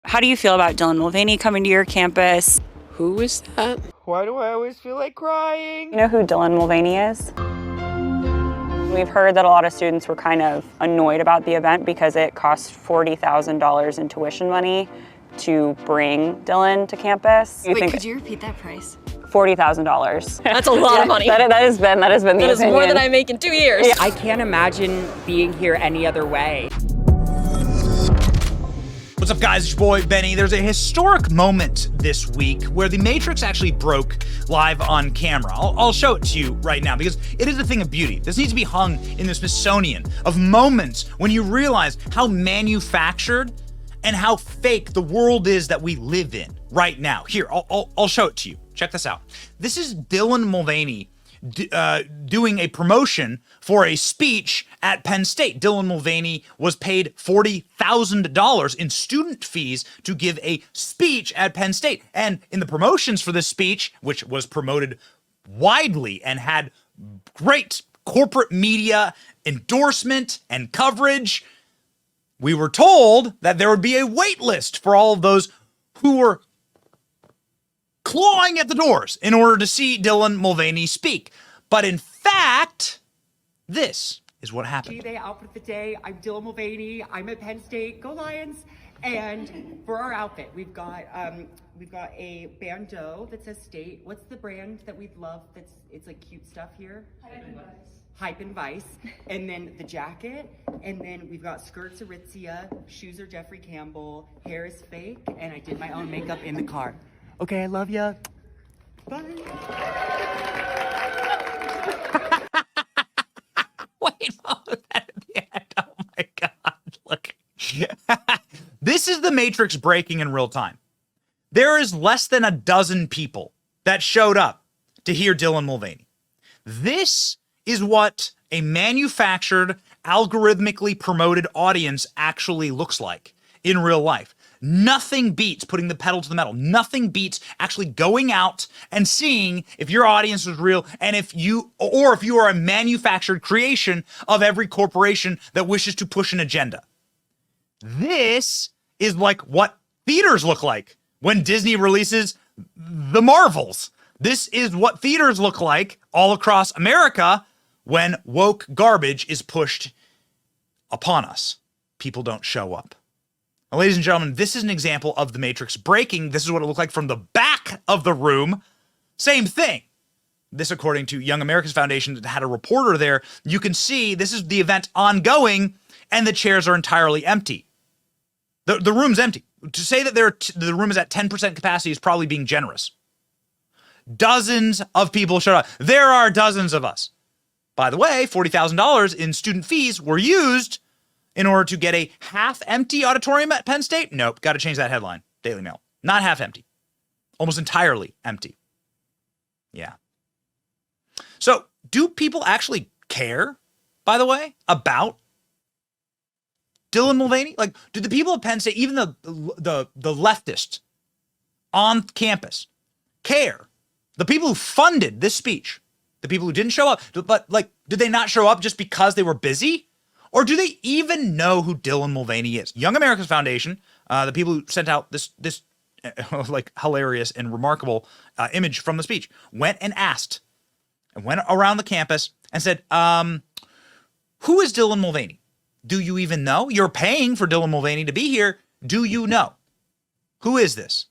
How do you feel about Dylan Mulvaney coming to your campus? Who is that? Why do I always feel like crying? You know who Dylan Mulvaney is? We've heard that a lot of students were kind of annoyed about the event because it cost $40,000 in tuition money to bring Dylan to campus. Wait, could you repeat that price? $40,000. That's a lot of money. That has been the opinion. That is more than I make in 2 years. Yeah. I can't imagine being here any other way. What's up, guys? It's your boy, Benny. There's a historic moment this week where the Matrix actually broke live on camera. I'll show it to you right now because it is a thing of beauty. This needs to be hung in the Smithsonian of moments when you realize how manufactured and how fake the world is that we live in right now. Here, I'll show it to you. Check this out. This is Dylan Mulvaney doing a promotion for a speech at Penn State. Dylan Mulvaney was paid $40,000 in student fees to give a speech at Penn State. And in the promotions for this speech, which was promoted widely and had great corporate media endorsement and coverage, we were told that there would be a wait list for all of those who were clawing at the doors in order to see Dylan Mulvaney speak. But in fact, this is what happened. G-Day outfit of the day. I'm Dylan Mulvaney. I'm at Penn State. Go Lions! And for our outfit, we've got a bandeau that says State. What's the brand that we love? It's like cute stuff here. Hype and Vice. And then the jacket. And then we've got skirts Aritzia, shoes are Jeffrey Campbell, hair is fake, and I did my own makeup in the car. Okay, I love ya. Bye. Wait, what was that at the end? Oh my God, look. This is the Matrix breaking in real time. There is less than a dozen people that showed up to hear Dylan Mulvaney. This is what a manufactured, algorithmically promoted audience actually looks like in real life. Nothing beats putting the pedal to the metal. Nothing beats actually going out and seeing if your audience is real and if you are a manufactured creation of every corporation that wishes to push an agenda. This is like what theaters look like when Disney releases the Marvels. This is what theaters look like all across America when woke garbage is pushed upon us. People don't show up. Now, ladies and gentlemen, this is an example of the Matrix breaking. This is what it looked like from the back of the room. Same thing. This, according to Young America's Foundation, that had a reporter there. You can see this is the event ongoing, and the chairs are entirely empty. The room's empty. To say that the room is at 10% capacity is probably being generous. Dozens of people showed up. There are dozens of us. By the way, $40,000 in student fees were used in order to get a half-empty auditorium at Penn State? Nope, got to change that headline. Daily Mail. Not half-empty. Almost entirely empty. Yeah. So, do people actually care, by the way, about Dylan Mulvaney? Like, do the people at Penn State, even the leftists on campus, care? The people who funded this speech, the people who didn't show up, but like, did they not show up just because they were busy? Or do they even know who Dylan Mulvaney is? Young America's Foundation, the people who sent out this like hilarious and remarkable image from the speech, went and asked and went around the campus and said, who is Dylan Mulvaney? Do you even know? You're paying for Dylan Mulvaney to be here. Do you know? Who is this?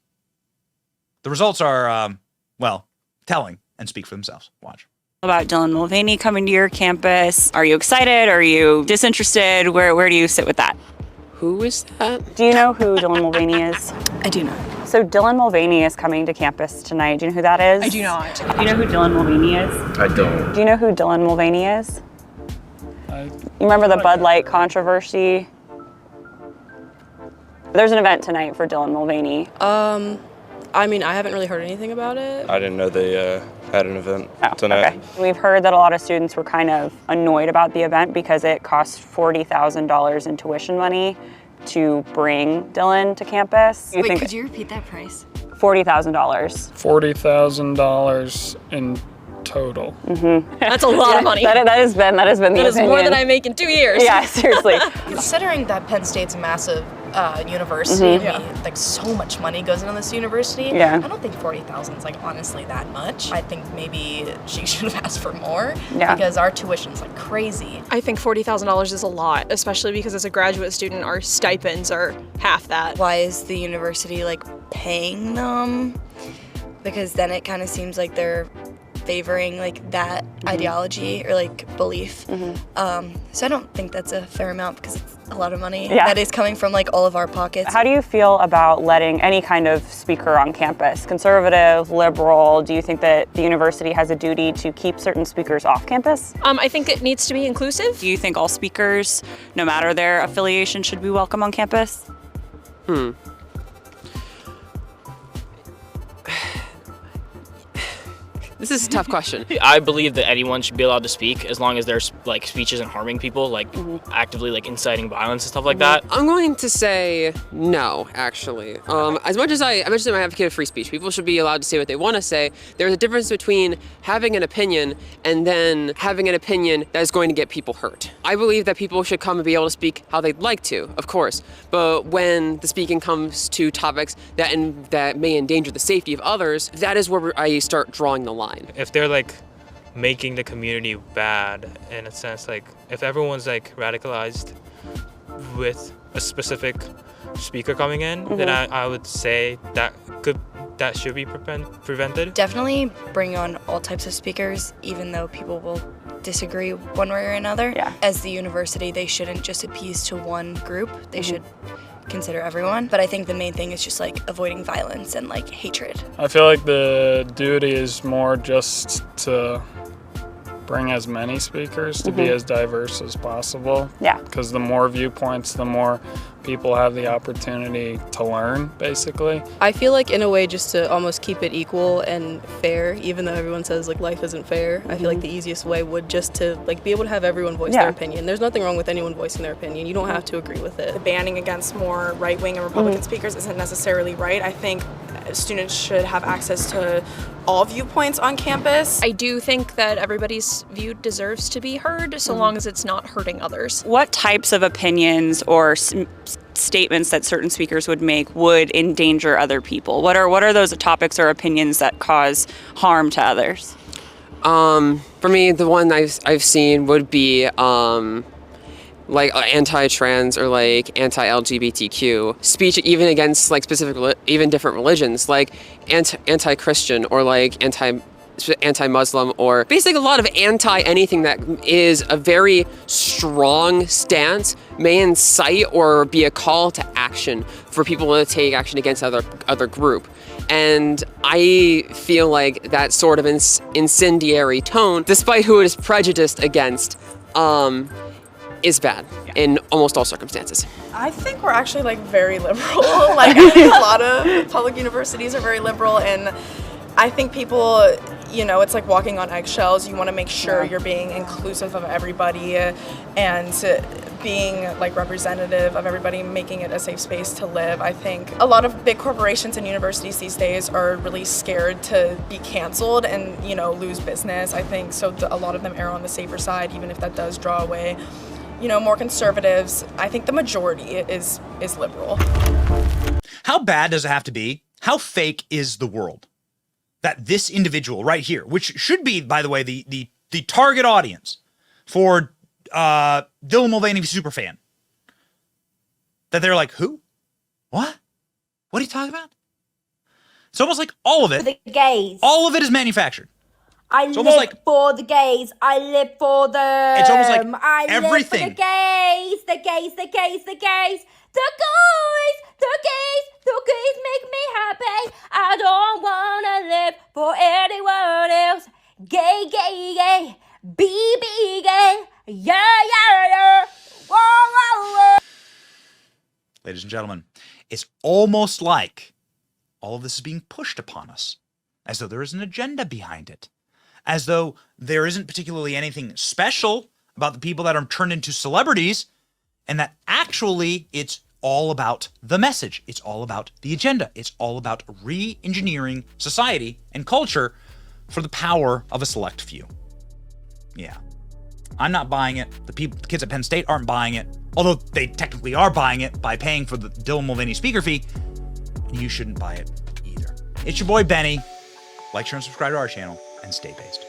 The results are, well, telling and speak for themselves. Watch. About Dylan Mulvaney coming to your campus. Are you excited? Are you disinterested? Where do you sit with that? Who is that? Do you know who Dylan Mulvaney is? I do not. So Dylan Mulvaney is coming to campus tonight. Do you know who that is? I do not. Do you know who Dylan Mulvaney is? I don't. Do you know who Dylan Mulvaney is? You remember the Bud Light controversy? There's an event tonight for Dylan Mulvaney. I mean, I haven't really heard anything about it. I didn't know they had an event tonight. Okay. We've heard that a lot of students were kind of annoyed about the event because it cost $40,000 in tuition money to bring Dylan to campus. Wait, could you repeat that price? $40,000. $40,000 in total. Mm-hmm. That's a lot of money. That has been the opinion. That is more than I make in 2 years. Yeah, seriously. Considering that Penn State's a massive university. Like so much money goes into this university. Yeah. I don't think 40,000 is like honestly that much. I think maybe she should have asked for more because our tuition's like crazy. I think $40,000 is a lot, especially because as a graduate student, our stipends are half that. Why is the university like paying them? Because then it kind of seems like they're favoring like that ideology or like belief. So I don't think that's a fair amount because it's a lot of money that is coming from like all of our pockets. How do you feel about letting any kind of speaker on campus, conservative, liberal? Do you think that the university has a duty to keep certain speakers off campus? I think it needs to be inclusive. Do you think all speakers, no matter their affiliation, should be welcome on campus? This is a tough question. I believe that anyone should be allowed to speak as long as their like speech isn't harming people, like actively like inciting violence and stuff like that. I'm going to say no, actually. As much as I'm an advocate of free speech, people should be allowed to say what they want to say. There's a difference between having an opinion and then having an opinion that is going to get people hurt. I believe that people should come and be able to speak how they'd like to, of course. But when the speaking comes to topics that may endanger the safety of others, that is where I start drawing the line. If they're like making the community bad in a sense, like if everyone's like radicalized with a specific speaker coming in, then I would say that should be prevented. Definitely bring on all types of speakers, even though people will disagree one way or another. As the university, they shouldn't just appease to one group. They should consider everyone. But I think the main thing is just like avoiding violence and like hatred. I feel like the duty is more just to bring as many speakers, to be as diverse as possible. Because the more viewpoints, the more people have the opportunity to learn, basically. I feel like in a way just to almost keep it equal and fair, even though everyone says like life isn't fair. I feel like the easiest way would just to like be able to have everyone voice their opinion. There's nothing wrong with anyone voicing their opinion. You don't have to agree with it. The banning against more right-wing and Republican speakers isn't necessarily right. I think students should have access to all viewpoints on campus. I do think that everybody's view deserves to be heard, so long as it's not hurting others. What types of opinions or statements that certain speakers would make would endanger other people? What are those topics or opinions that cause harm to others? For me, the one I've seen would be like anti-trans or like anti-LGBTQ speech, even against like even different religions, like anti-Christian or like anti-Muslim, or basically a lot of anti-anything that is a very strong stance may incite or be a call to action for people to take action against other group. And I feel like that sort of incendiary tone, despite who it is prejudiced against, is bad in almost all circumstances. I think we're actually like very liberal. Like I think a lot of public universities are very liberal, and I think people, it's like walking on eggshells. You want to make sure you're being inclusive of everybody and being like representative of everybody, making it a safe space to live. I think a lot of big corporations and universities these days are really scared to be canceled and, lose business. I think so a lot of them err on the safer side, even if that does draw away, more conservatives. I think the majority is liberal. How bad does it have to be? How fake is the world that this individual right here, which should be, by the way, the target audience for Dylan Mulvaney superfan, that they're like, who? What? What are you talking about? It's almost like all of it. The gays. All of it is manufactured. I live for the gays. I live for them. It's almost like I everything. live for the gays. The gays. The gays. The gays. The gays. The gays. The gays make me happy. I don't wanna live for anyone else. Gay, gay, gay. Be gay. Yeah, yeah, yeah. Whoa, whoa, whoa. Ladies and gentlemen, it's almost like all of this is being pushed upon us, as though there is an agenda behind it, as though there isn't particularly anything special about the people that are turned into celebrities, and that actually it's all about the message. It's all about the agenda. It's all about re-engineering society and culture for the power of a select few. Yeah. I'm not buying it. The kids at Penn State aren't buying it. Although they technically are buying it by paying for the Dylan Mulvaney speaker fee. You shouldn't buy it either. It's your boy Benny. Like, share, and subscribe to our channel, and stay based.